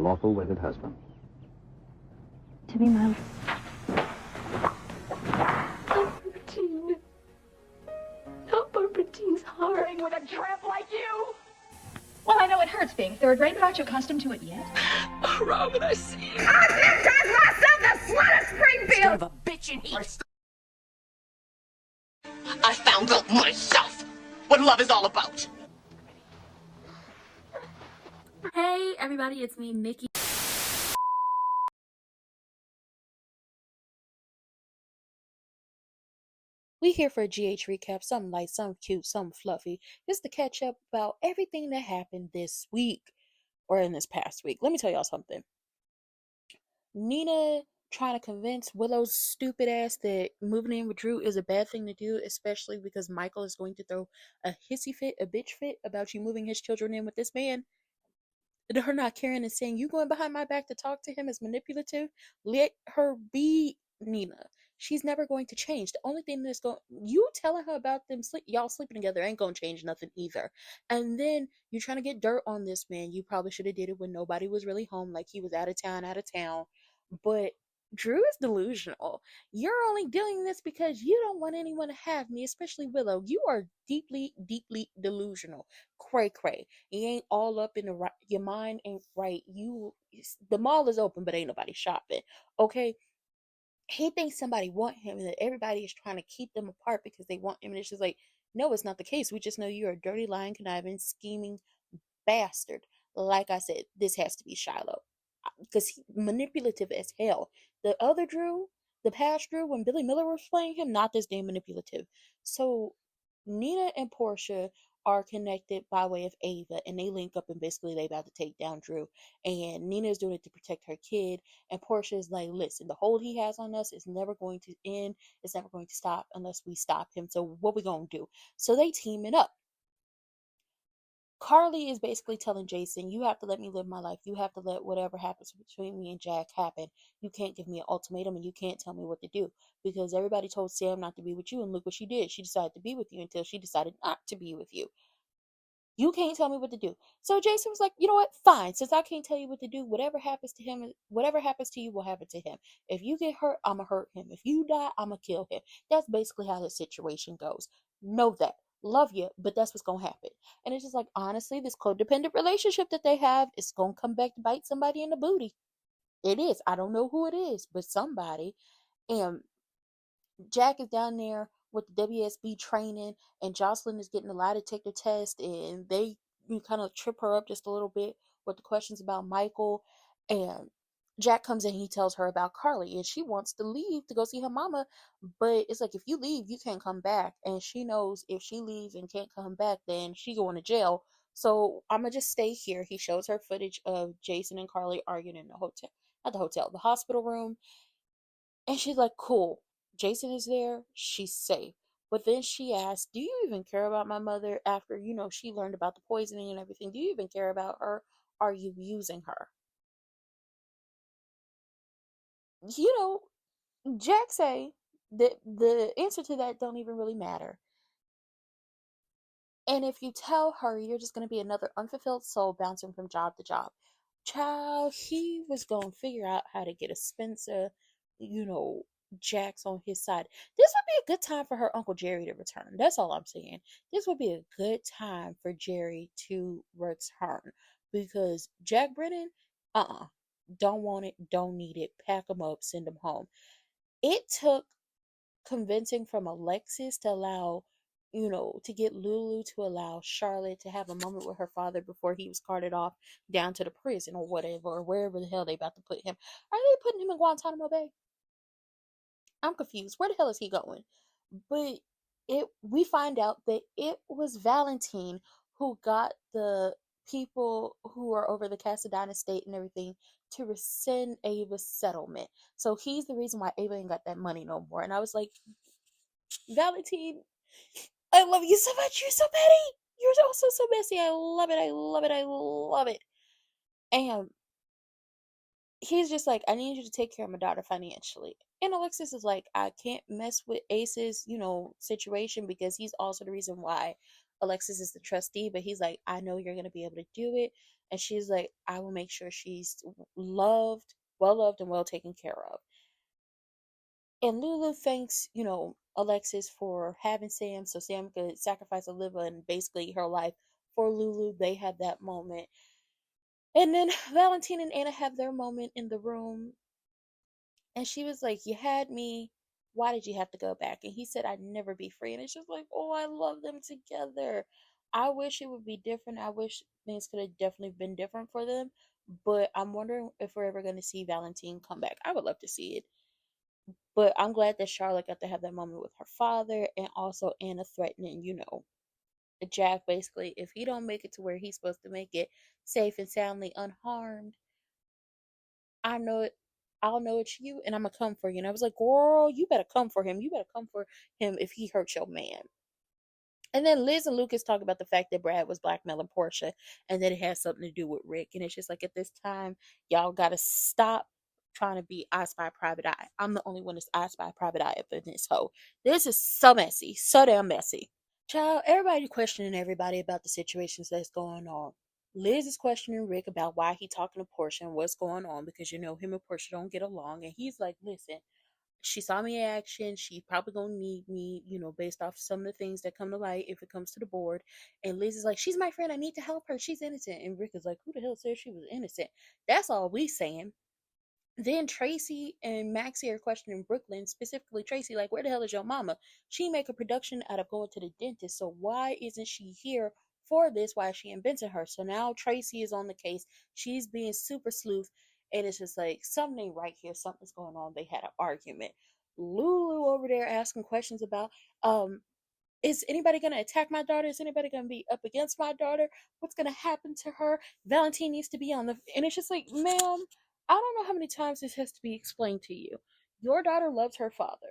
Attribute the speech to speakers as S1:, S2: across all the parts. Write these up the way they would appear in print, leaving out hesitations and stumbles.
S1: lawful wedded husband.
S2: To be my...
S3: Barbara not Barbara Jean's heart. With a tramp like you?
S2: Well, I know it hurts being third rate, but aren't you accustomed to it yet?
S3: Oh, Robin, I see you. I myself the slut of Springfield!
S4: Son of a bitch in heat.
S3: I found out myself what love is all about.
S5: Hey everybody, it's me, Nikki. We here for a GH recap, some light, some cute, some fluffy, just to catch up about everything that happened this week, or in this past week. Let me tell y'all something. Nina trying to convince Willow's stupid ass that moving in with Drew is a bad thing to do, especially because Michael is going to throw a hissy fit, a bitch fit about you moving his children in with this man. And her not caring and saying, you going behind my back to talk to him is manipulative. Let her be, Nina. She's never going to change. The only thing that's going, you telling her about them y'all sleeping together ain't going to change nothing either. And then you trying to get dirt on this man. You probably should have did it when nobody was really home, like he was out of town. But Drew is delusional. You're only doing this because you don't want anyone to have me, especially Willow. You are deeply, deeply delusional. Cray cray. You ain't all up in the right. Your mind ain't right. The mall is open, but ain't nobody shopping. Okay. He thinks somebody want him and that everybody is trying to keep them apart because they want him. And it's just like, no, it's not the case. We just know you're a dirty, lying, conniving, scheming bastard. Like I said, this has to be Shiloh because he's manipulative as hell. The other Drew, the past Drew, when Billy Miller was playing him, not this damn manipulative. So Nina and Portia are connected by way of Ava, and they link up and basically they about to take down Drew. And Nina is doing it to protect her kid, and Portia is like, listen, the hold he has on us is never going to end. It's never going to stop unless we stop him. So what we gonna do? So they team it up. Carly is basically telling Jason, you have to let me live my life. You have to let whatever happens between me and Jack happen. You can't give me an ultimatum and you can't tell me what to do because everybody told Sam not to be with you and look what she did. She decided to be with you until she decided not to be with you. You can't tell me what to do. So Jason was like, you know what? Fine. Since I can't tell you what to do, whatever happens to him, whatever happens to you will happen to him. If you get hurt, I'm going to hurt him. If you die, I'm going to kill him. That's basically how the situation goes. Know that. Love you, but that's what's going to happen. And it's just like, honestly, this codependent relationship that they have is going to come back to bite somebody in the booty. It is. I don't know who it is, but somebody. And Jack is down there with the WSB training, and Jocelyn is getting a lie detector test, and they kind of trip her up just a little bit with the questions about Michael. And Jack comes in, he tells her about Carly, and she wants to leave to go see her mama, but it's like, if you leave, you can't come back. And she knows if she leaves and can't come back, then she going to jail. So I'm gonna just stay here. He shows her footage of Jason and Carly arguing in the hotel, not the hotel, the hospital room. And she's like, cool. Jason is there. She's safe. But then she asks, do you even care about my mother after, she learned about the poisoning and everything? Do you even care about her? Are you using her? Jack say that the answer to that don't even really matter. And if you tell her, you're just going to be another unfulfilled soul bouncing from job to job. Child, he was going to figure out how to get a Spencer, Jack's on his side. This would be a good time for her Uncle Jerry to return. That's all I'm saying. This would be a good time for Jerry to return. Because Jack Brennan, don't want it, don't need it. Pack him up, send him home. It took convincing from Alexis to allow, to get Lulu to allow Charlotte to have a moment with her father before he was carted off down to the prison or whatever, or wherever the hell they about to put him. Are they putting him in Guantanamo Bay? I'm confused. Where the hell is he going? But we find out that it was Valentine who got the people who are over the Casadonna estate and everything to rescind Ava's settlement. So he's the reason why Ava ain't got that money no more. And I was like, Valentine, I love you so much. You're so petty. You're also so messy. I love it. I love it. I love it. And he's just like, I need you to take care of my daughter financially. And Alexis is like, I can't mess with Ace's, situation because he's also the reason why Alexis is the trustee. But he's like, I know you're going to be able to do it. And she's like, I will make sure she's loved, well loved, and well taken care of. And Lulu thanks, Alexis for having Sam so Sam could sacrifice a liver and basically her life for Lulu. They had that moment. And then Valentine and Anna have their moment in the room. And she was like, you had me. Why did you have to go back? And he said, I'd never be free. And it's just like, oh, I love them together. I wish it would be different. I wish things could have definitely been different for them. But I'm wondering if we're ever going to see Valentine come back. I would love to see it. But I'm glad that Charlotte got to have that moment with her father, and also Anna threatening, Jack basically, if he don't make it to where he's supposed to make it safe and soundly unharmed, I know it. I'll know it's you, and I'm gonna come for you. And I was like, girl, you better come for him. You better come for him if he hurts your man. And then Liz and Lucas talk about the fact that Brad was blackmailing Portia and that it has something to do with Rick. And it's just like, at this time, y'all gotta stop trying to be I Spy Private Eye. I'm the only one that's I Spy Private Eye up in this hoe. This is so messy, so damn messy. Child, everybody questioning everybody about the situations that's going on. Liz is questioning Rick about why he talking to Portia and what's going on, because him and Portia don't get along. And he's like, listen, she saw me in action. She probably gonna need me, based off some of the things that come to light if it comes to the board. And Liz is like, she's my friend. I need to help her. She's innocent. And Rick is like, who the hell said she was innocent? That's all we saying. Then Tracy and Maxie are questioning Brooklyn, specifically Tracy, like, where the hell is your mama? She make a production out of going to the dentist, so why isn't she here for this? Why is she in Bensonhurst? So now Tracy is on the case. She's being super sleuth, and it's just like, something ain't right here. Something's going on. They had an argument. Lulu over there asking questions about, is anybody going to attack my daughter? Is anybody going to be up against my daughter? What's going to happen to her? Valentine needs to be on the... And it's just like, ma'am, I don't know how many times this has to be explained to you. Your daughter loves her father.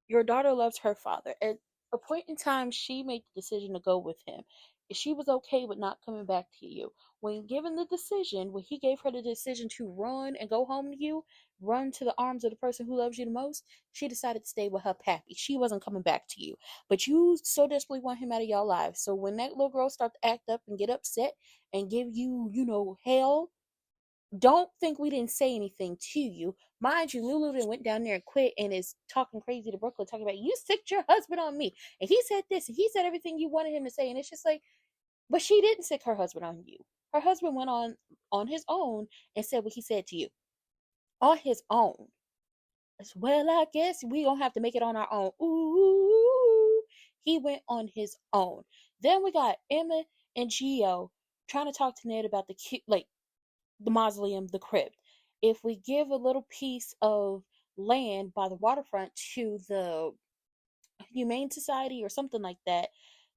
S5: Your daughter loves her father. At a point in time, she made the decision to go with him. She was okay with not coming back to you. When given the decision, when he gave her the decision to run and go home to you, run to the arms of the person who loves you the most, she decided to stay with her pappy. She wasn't coming back to you. But you so desperately want him out of your life. So when that little girl starts to act up and get upset and give you, hell, don't think we didn't say anything to you. Mind you, Lulu then went down there and quit and is talking crazy to Brooklyn, talking about, you sicked your husband on me. And he said this, and he said everything you wanted him to say. And it's just like, but she didn't sick her husband on you. Her husband went on his own and said what he said to you. On his own. As well, I guess we gonna have to make it on our own. Ooh. He went on his own. Then we got Emma and Gio trying to talk to Ned about the mausoleum, the crypt. If we give a little piece of land by the waterfront to the Humane Society or something like that,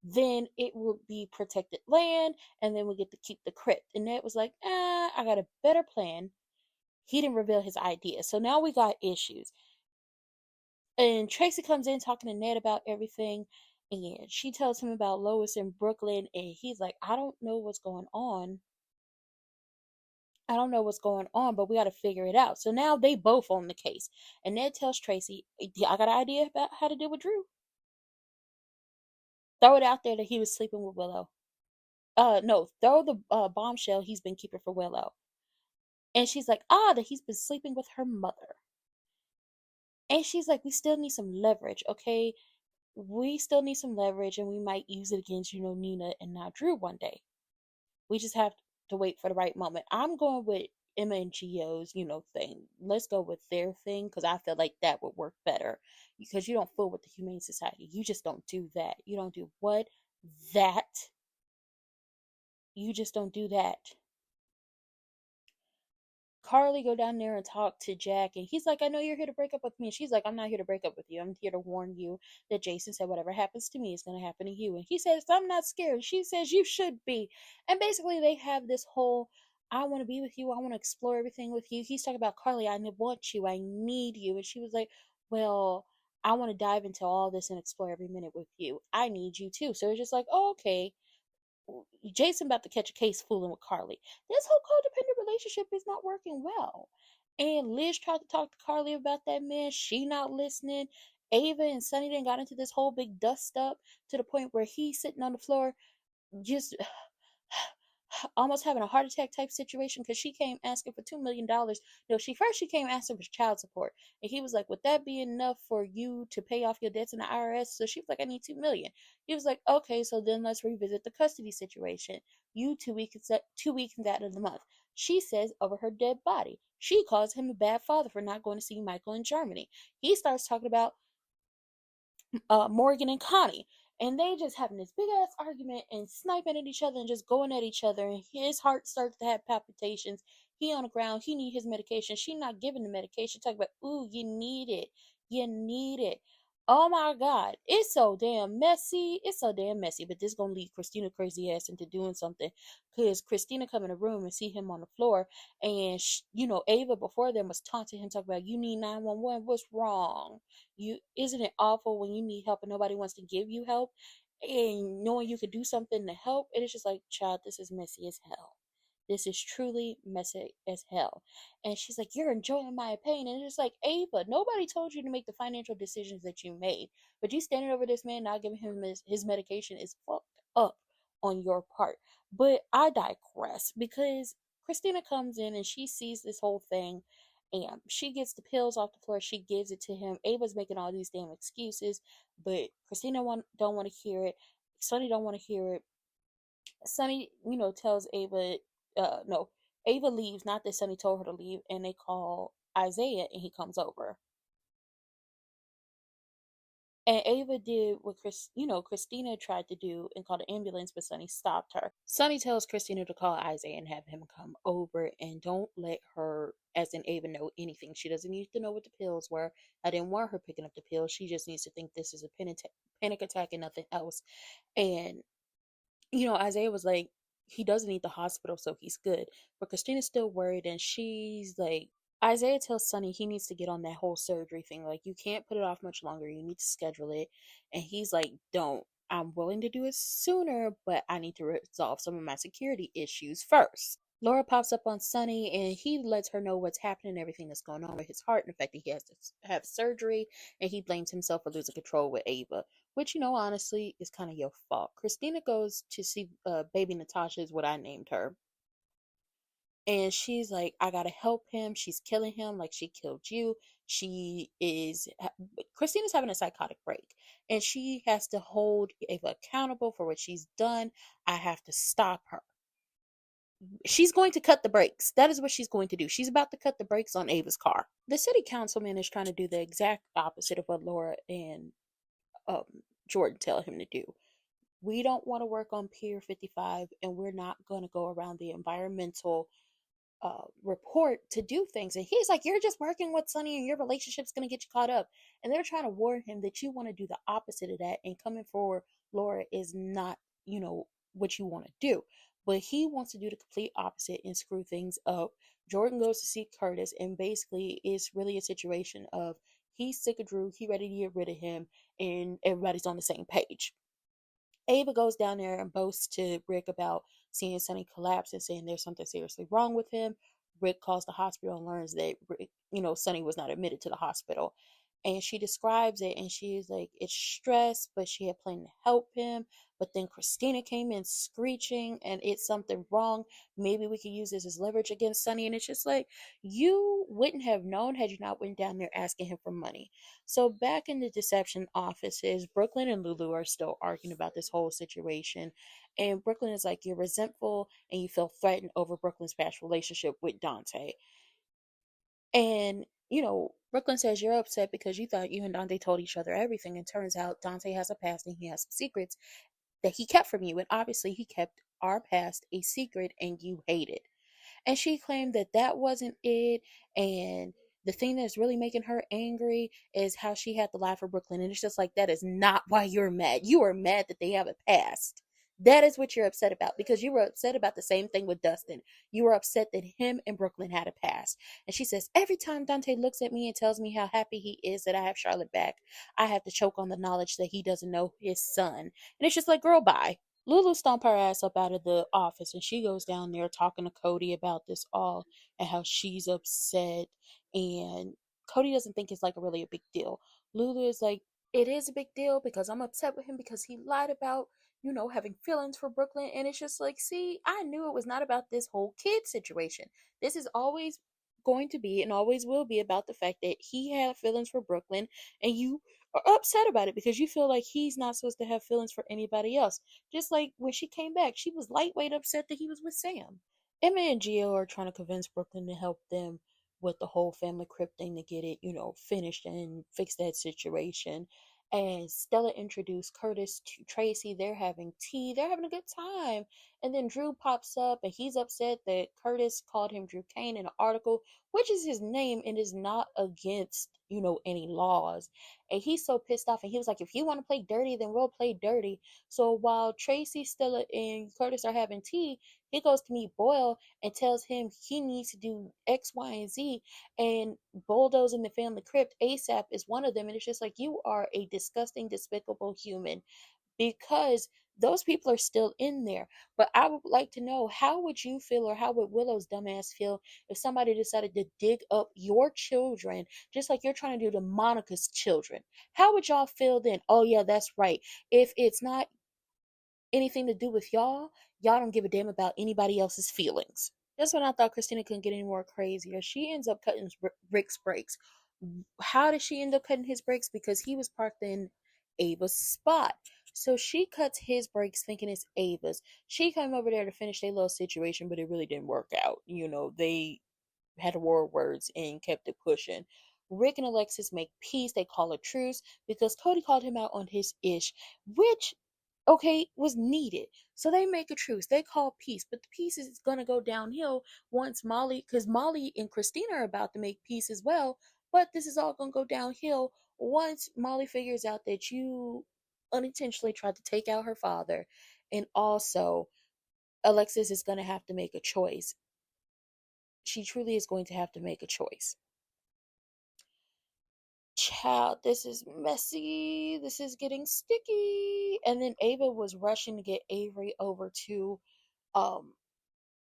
S5: then it will be protected land, and then we get to keep the crypt. And Ned was like, I got a better plan. He didn't reveal his idea. So now we got issues. And Tracy comes in talking to Ned about everything. And she tells him about Lois in Brooklyn. And he's like, I don't know what's going on. I don't know what's going on, but we got to figure it out. So now they both own the case. And Ned tells Tracy, I got an idea about how to deal with Drew. Throw it out there that he was sleeping with Willow. No, throw the bombshell he's been keeping for Willow. And she's like, that he's been sleeping with her mother. And she's like, we still need some leverage, okay? We still need some leverage, and we might use it against, Nina and now Drew one day. We just have to wait for the right moment. I'm going with Emma and Gio's, thing. Let's go with their thing, because I feel like that would work better. Because you don't fool with the Humane Society. You just don't do that. You don't do what? That. You just don't do that. Carly go down there and talk to Jack, and he's like, I know you're here to break up with me. And she's like, I'm not here to break up with you. I'm here to warn you that Jason said whatever happens to me is going to happen to you. And he says, I'm not scared. She says, you should be. And basically they have this whole, I want to be with you. I want to explore everything with you. He's talking about, Carly, I want you. I need you. And she was like, well, I want to dive into all this and explore every minute with you. I need you too. So it's just like, oh, okay. Jason about to catch a case fooling with Carly. This whole codependent relationship is not working well. And Liz tried to talk to Carly about that man. She not listening. Ava and Sonny then got into this whole big dust up to the point where he's sitting on the floor just almost having a heart attack type situation because she came asking for $2 million. No, she came asking for child support, and he was like, "Would that be enough for you to pay off your debts in the IRS?" So she was like, "I need $2 million." He was like, "Okay, so then let's revisit the custody situation. You 2 weekends out of the month." She says over her dead body. She calls him a bad father for not going to see Michael in Germany. He starts talking about Morgan and Connie. And they just having this big ass argument and sniping at each other and just going at each other. And his heart starts to have palpitations. He on the ground. He need his medication. She not giving the medication. Talk about, ooh, you need it. You need it. Oh my God. It's so damn messy. It's so damn messy. But this gonna lead Kristina crazy ass into doing something. Because Kristina come in the room and see him on the floor. And, Ava before them was taunting him, talking about, you need 911. What's wrong? Isn't it awful when you need help and nobody wants to give you help, and knowing you could do something to help? And it's just like, child, this is messy as hell. This is truly messy as hell. And she's like, you're enjoying my pain. And it's like, Ava, nobody told you to make the financial decisions that you made, but you standing over this man not giving him his medication is fucked up on your part. But I digress, because Kristina comes in and she sees this whole thing, and she gets the pills off the floor. She gives it to him. Ava's making all these damn excuses, but Kristina don't want to hear it. Sonny don't want to hear it. Sonny, tells Ava, no, Ava leaves. Not that Sonny told her to leave, and they call Isaiah, and he comes over. And Ava did what Kristina tried to do and called the ambulance, but Sonny stopped her. Sonny tells Kristina to call Isaiah and have him come over, and don't let her, as in Ava, know anything. She doesn't need to know what the pills were. I didn't want her picking up the pills. She just needs to think this is a panic attack and nothing else. And Isaiah was like, he doesn't need the hospital, so he's good. But Christina's still worried, and she's like, Isaiah tells Sonny he needs to get on that whole surgery thing. Like, you can't put it off much longer. You need to schedule it. And he's like, don't. I'm willing to do it sooner, but I need to resolve some of my security issues first. Laura pops up on Sonny, and he lets her know what's happening, everything that's going on with his heart, and the fact that he has to have surgery, and he blames himself for losing control with Ava, which, honestly, is kind of your fault. Christina goes to see baby Natasha, is what I named her. And she's like, I gotta help him. She's killing him like she killed you. Christina's having a psychotic break, and she has to hold Ava accountable for what she's done. I have to stop her. She's going to cut the brakes. That is what she's going to do. She's about to cut the brakes on Ava's car. The city councilman is trying to do the exact opposite of what Laura and um, Jordan tell him to do. We don't want to work on Pier 55, and we're not going to go around the environmental report to do things. And he's like, you're just working with Sonny and your relationship's going to get you caught up. And they're trying to warn him that you want to do the opposite of that, and coming for Laura is not, what you want to do. But he wants to do the complete opposite and screw things up. Jordan goes to see Curtis, and basically it's really a situation of he's sick of Drew, he ready to get rid of him, and everybody's on the same page. Ava goes down there and boasts to Rick about seeing Sonny collapse and saying there's something seriously wrong with him. Rick calls the hospital and learns that Sonny was not admitted to the hospital. And she describes it, and she's like, it's stress, but she had planned to help him. But then Kristina came in screeching, and it's something wrong. Maybe we could use this as leverage against Sonny. And it's just like, you wouldn't have known had you not went down there asking him for money. So back in the deception offices, Brooklyn and Lulu are still arguing about this whole situation. And Brooklyn is like, you're resentful and you feel threatened over Brooklyn's past relationship with Dante. And, Brooklyn says you're upset because you thought you and Dante told each other everything. And turns out Dante has a past and he has some secrets that he kept from you. And obviously he kept our past a secret and you hate it. And she claimed that that wasn't it. And the thing that's really making her angry is how she had to lie for Brooklyn. And it's just like, that is not why you're mad. You are mad that they have a past. That is what you're upset about, because you were upset about the same thing with Dustin. You were upset that him and Brooklyn had a past. And she says, every time Dante looks at me and tells me how happy he is that I have Charlotte back, I have to choke on the knowledge that he doesn't know his son. And it's just like, girl, bye. Lulu stomp her ass up out of the office, and she goes down there talking to Cody about this all and how she's upset. And Cody doesn't think it's like really a big deal. Lulu is like, it is a big deal because I'm upset with him because he lied about having feelings for Brooklyn. And it's just like, see, I knew it was not about this whole kid situation. This is always going to be and always will be about the fact that he had feelings for Brooklyn, and you are upset about it because you feel like he's not supposed to have feelings for anybody else. Just like when she came back, she was lightweight upset that he was with Sam. Emma and Gio are trying to convince Brooklyn to help them with the whole family crypt thing to get it, finished and fix that situation. And Stella introduced Curtis to Tracy. They're having tea. They're having a good time. And then Drew pops up and he's upset that Curtis called him Drew Kane in an article, which is his name and is not against, any laws. And he's so pissed off. And he was like, if you want to play dirty, then we'll play dirty. So while Tracy, Stella, and Curtis are having tea, he goes to meet Boyle and tells him he needs to do X, Y, and Z. And bulldozing the family crypt ASAP is one of them. And it's just like, you are a disgusting, despicable human, because those people are still in there. But I would like to know, how would you feel, or how would Willow's dumbass feel, if somebody decided to dig up your children just like you're trying to do to Monica's children? How would y'all feel then? Oh yeah, that's right. If it's not anything to do with y'all don't give a damn about anybody else's feelings. That's when I thought Kristina couldn't get any more crazier. She ends up cutting Rick's brakes. How did she end up cutting his brakes? Because he was parked in Ava's spot. So she cuts his brakes thinking it's Ava's. She came over there to finish their little situation, but it really didn't work out. They had war words and kept it pushing. Rick and Alexis make peace. They call a truce because Cody called him out on his ish, which, okay, was needed. So they make a truce. They call peace, but the peace is gonna go downhill once Molly, because Molly and Kristina are about to make peace as well. But this is all gonna go downhill once Molly figures out that you unintentionally tried to take out her father, and also Alexis is gonna have to make a choice. She truly is going to have to make a choice. Child, this is messy. This is getting sticky. And then Ava was rushing to get Avery over to um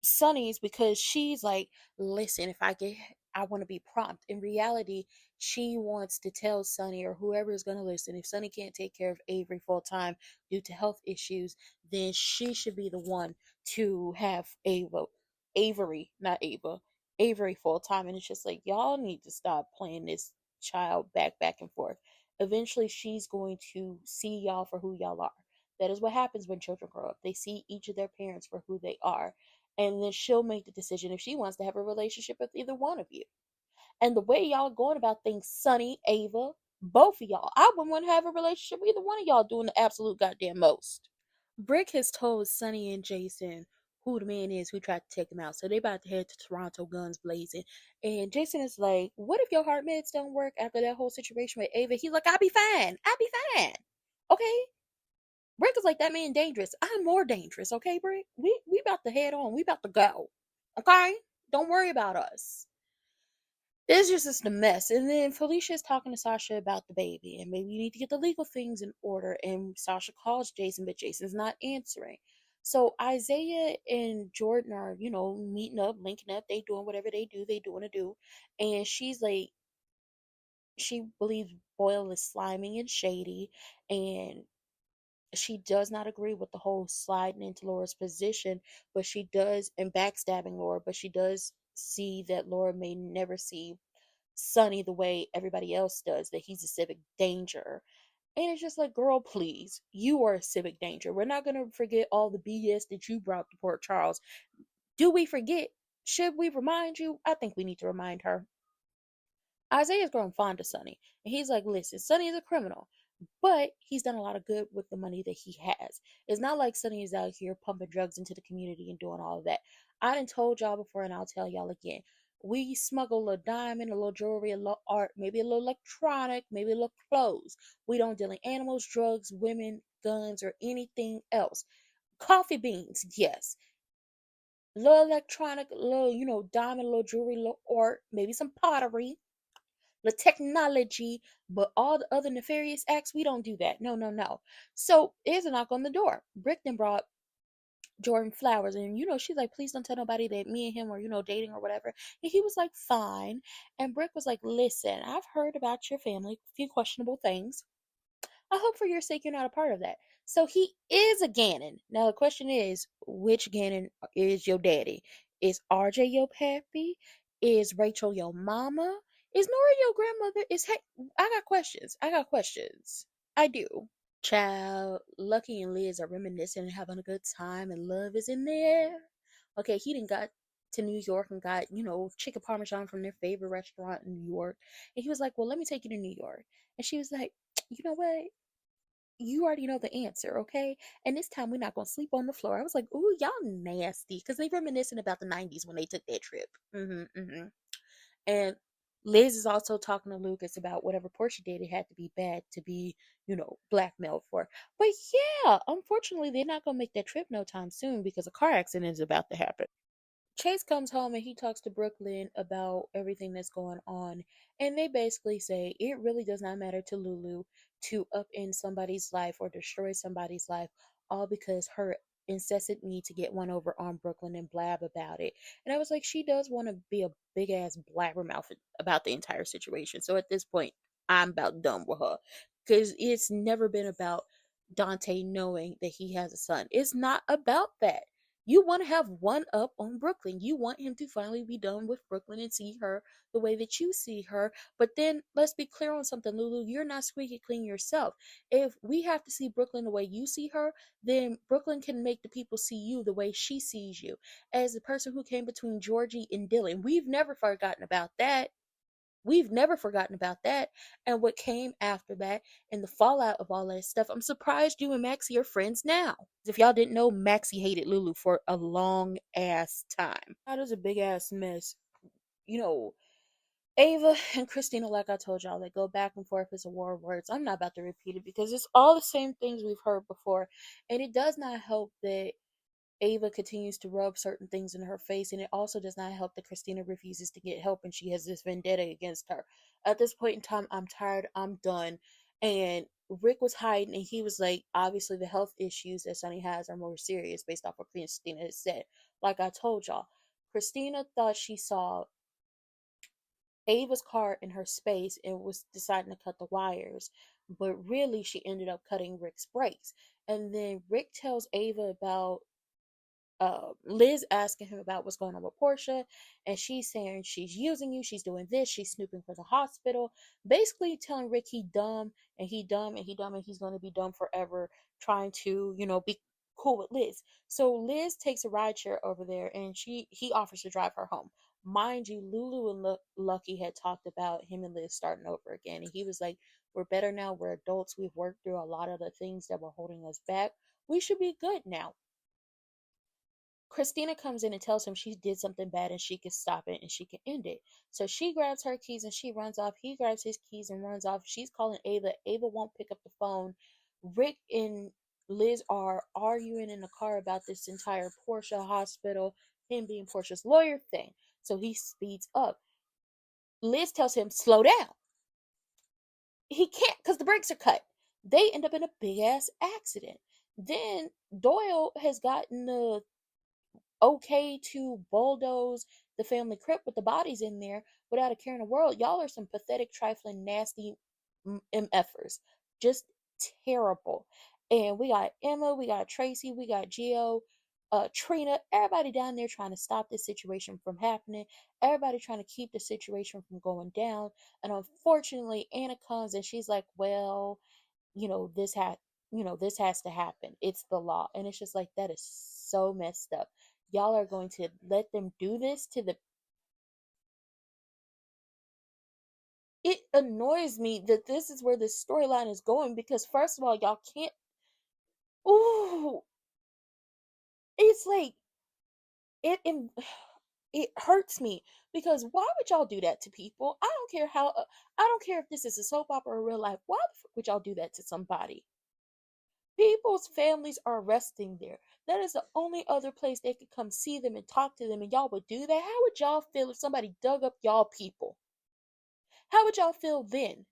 S5: Sonny's because she's like, listen, I want to be prompt. In reality, she wants to tell Sonny, or whoever is going to listen, if Sonny can't take care of Avery full time due to health issues, then she should be the one to have Avery, not Ava, Avery full time. And it's just like, y'all need to stop playing this child back and forth. Eventually, she's going to see y'all for who y'all are. That is what happens when children grow up. They see each of their parents for who they are, and then she'll make the decision if she wants to have a relationship with either one of you. And the way y'all going about things, Sonny, Ava, both of y'all, I wouldn't want to have a relationship with either one of y'all doing the absolute goddamn most. Brick has told Sonny and Jason who the man is who tried to take them out. So they about to head to Toronto guns blazing. And Jason is like, what if your heart meds don't work after that whole situation with Ava? He's like, I'll be fine. I'll be fine. Okay? Brick is like, that man dangerous. I'm more dangerous, okay, Brick? We about to head on. We about to go. Okay? Don't worry about us. This is just a mess. And then Felicia is talking to Sasha about the baby, and maybe you need to get the legal things in order. And Sasha calls Jason, but Jason's not answering. So Isaiah and Jordan are, meeting up, linking up. They doing whatever they do. They doing to do. And she's like, she believes Boyle is sliming and shady, and she does not agree with the whole sliding into Laura's position, but she does, and backstabbing Laura, but she does see that Laura may never see Sonny the way everybody else does, that he's a civic danger. And it's just like, girl, please, you are a civic danger. We're not going to forget all the BS that you brought to Port Charles. Do we forget? Should we remind you? I think we need to remind her. Isaiah's grown fond of Sonny, and he's like, listen, Sonny is a criminal, but he's done a lot of good with the money that he has. It's not like Sonny is out here pumping drugs into the community and doing all of that. I done told y'all before, and I'll tell y'all again. We smuggle a diamond, a little jewelry, a little art, maybe a little electronic, maybe a little clothes. We don't deal in animals, drugs, women, guns, or anything else. Coffee beans, yes. Little electronic, little, diamond, little jewelry, little art, maybe some pottery, the technology, but all the other nefarious acts, we don't do that. No, no, no. So here's a knock on the door. Brick then brought Jordan flowers, and she's like, please don't tell nobody that me and him are, dating or whatever. And he was like, fine. And Brick was like, listen, I've heard about your family, a few questionable things. I hope for your sake you're not a part of that. So he is a Gannon. Now the question is, which Gannon is your daddy? Is RJ your pappy? Is Rachel your mama? Is Nora your grandmother? I got questions. I got questions. I do. Child, Lucky and Liz are reminiscing and having a good time, and love is in there. Okay, he done got to New York and got, chicken parmesan from their favorite restaurant in New York. And he was like, well, let me take you to New York. And she was like, you know what? You already know the answer, okay? And this time we're not gonna sleep on the floor. I was like, ooh, y'all nasty. Because they reminiscing about the 90s when they took that trip. And Liz is also talking to Lucas about whatever Portia did, it had to be bad to be, blackmailed for. But yeah, unfortunately, they're not going to make that trip no time soon because a car accident is about to happen. Chase comes home and he talks to Brooklyn about everything that's going on. And they basically say it really does not matter to Lulu to upend somebody's life or destroy somebody's life, all because her incessant need to get one over on Brooklyn and blab about it. And I was like, she does want to be a big ass blabbermouth about the entire situation. So at this point, I'm about done with her. Because it's never been about Dante knowing that he has a son. It's not about that. You want to have one up on Brooklyn. You want him to finally be done with Brooklyn and see her the way that you see her. But then let's be clear on something, Lulu. You're not squeaky clean yourself. If we have to see Brooklyn the way you see her, then Brooklyn can make the people see you the way she sees you. As the person who came between Georgie and Dylan, we've never forgotten about that. We've never forgotten about that and what came after that and the fallout of all that stuff. I'm surprised you and Maxie are friends now. If y'all didn't know, Maxie hated Lulu for a long ass time. That is a big ass mess. You know, Ava and Kristina, like I told y'all, they go back and forth as a war of words. I'm not about to repeat it because it's all the same things we've heard before. And it does not help that Ava continues to rub certain things in her face, and it also does not help that Kristina refuses to get help and she has this vendetta against her. At this point in time, I'm tired, I'm done. And Rick was hiding, and he was like, obviously, the health issues that Sonny has are more serious based off what Kristina has said. Like I told y'all, Kristina thought she saw Ava's car in her space and was deciding to cut the wires, but really, she ended up cutting Rick's brakes. And then Rick tells Ava about Liz asking him about what's going on with Portia, and she's saying she's using you, she's doing this, she's snooping for the hospital, basically telling Rick he dumb and he dumb and he dumb and he's going to be dumb forever, trying to be cool with Liz. So Liz takes a ride share over there, and he offers to drive her home. Mind you, Lulu and Lucky had talked about him and Liz starting over again, and he was like, "We're better now. We're adults. We've worked through a lot of the things that were holding us back. We should be good now." Kristina comes in and tells him she did something bad and she can stop it and she can end it. So she grabs her keys and she runs off. He grabs his keys and runs off. She's calling Ava. Ava won't pick up the phone. Rick and Liz are arguing in the car about this entire Portia hospital, him being Portia's lawyer thing. So he speeds up. Liz tells him, slow down. He can't because the brakes are cut. They end up in a big ass accident. Then Doyle has gotten the okay to bulldoze the family crypt with the bodies in there without a care in the world. Y'all are some pathetic, trifling, nasty MFers. Just terrible. And we got Emma, we got Tracy, we got Gio, Trina, everybody down there trying to stop this situation from happening. Everybody trying to keep the situation from going down. And unfortunately, Anna comes and she's like, well, you know, this had this has to happen. It's the law. And it's just like, that is so messed up. Y'all are going to let them do this to the it annoys me that this is where this storyline is going, because first of all, y'all can't. Ooh, it's like it it hurts me, because why would y'all do that to people? I don't care how I don't care if this is a soap opera or real life. Why the fuck would y'all do that to somebody? People's families are resting there. That is the only other place they could come see them and talk to them, and y'all would do that? How would y'all feel if somebody dug up y'all people? How would y'all feel then?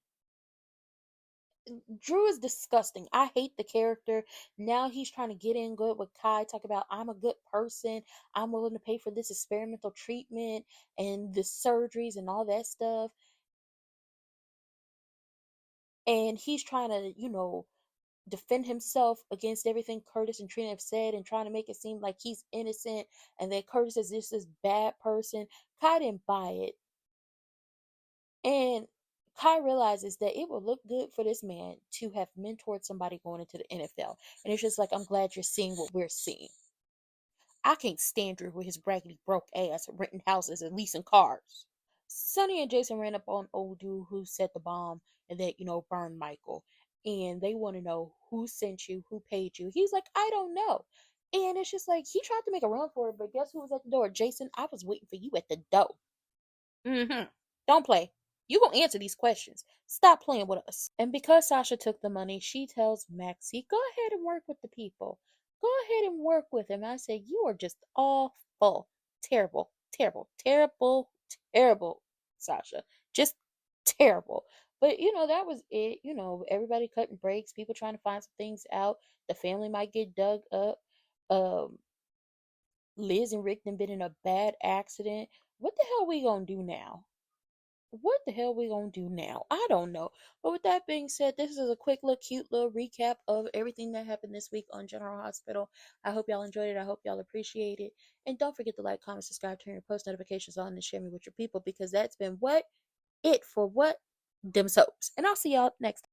S5: Drew is disgusting. I hate the character. Now he's trying to get in good with Kai, talk about, I'm a good person. I'm willing to pay for this experimental treatment and the surgeries and all that stuff. And he's trying to, defend himself against everything Curtis and Trina have said and trying to make it seem like he's innocent and that Curtis is just this bad person. Kai didn't buy it. And Kai realizes that it will look good for this man to have mentored somebody going into the NFL. And it's just like, I'm glad you're seeing what we're seeing. I can't stand Drew with his raggedy broke ass renting houses and leasing cars. Sonny and Jason ran up on old dude who set the bomb and that, burned Michael. And they want to know who sent you, who paid you. He's like, I don't know. And it's just like, he tried to make a run for it, but guess who was at the door? Jason, I was waiting for you at the door. Don't play. You gonna answer these questions. Stop playing with us. And because Sasha took the money, she tells Maxie, go ahead and work with the people. Go ahead and work with him. I say, you are just awful. Terrible, terrible, terrible, terrible, Sasha. Just terrible. But, that was it. Everybody cutting breaks, people trying to find some things out. The family might get dug up. Liz and Rick done been in a bad accident. What the hell we gonna do now? What the hell we gonna do now? I don't know. But with that being said, this is a quick little cute little recap of everything that happened this week on General Hospital. I hope y'all enjoyed it. I hope y'all appreciate it. And don't forget to like, comment, subscribe, turn your post notifications on, and share me with your people, because that's been it for what? Dem soaps. And I'll see y'all next time.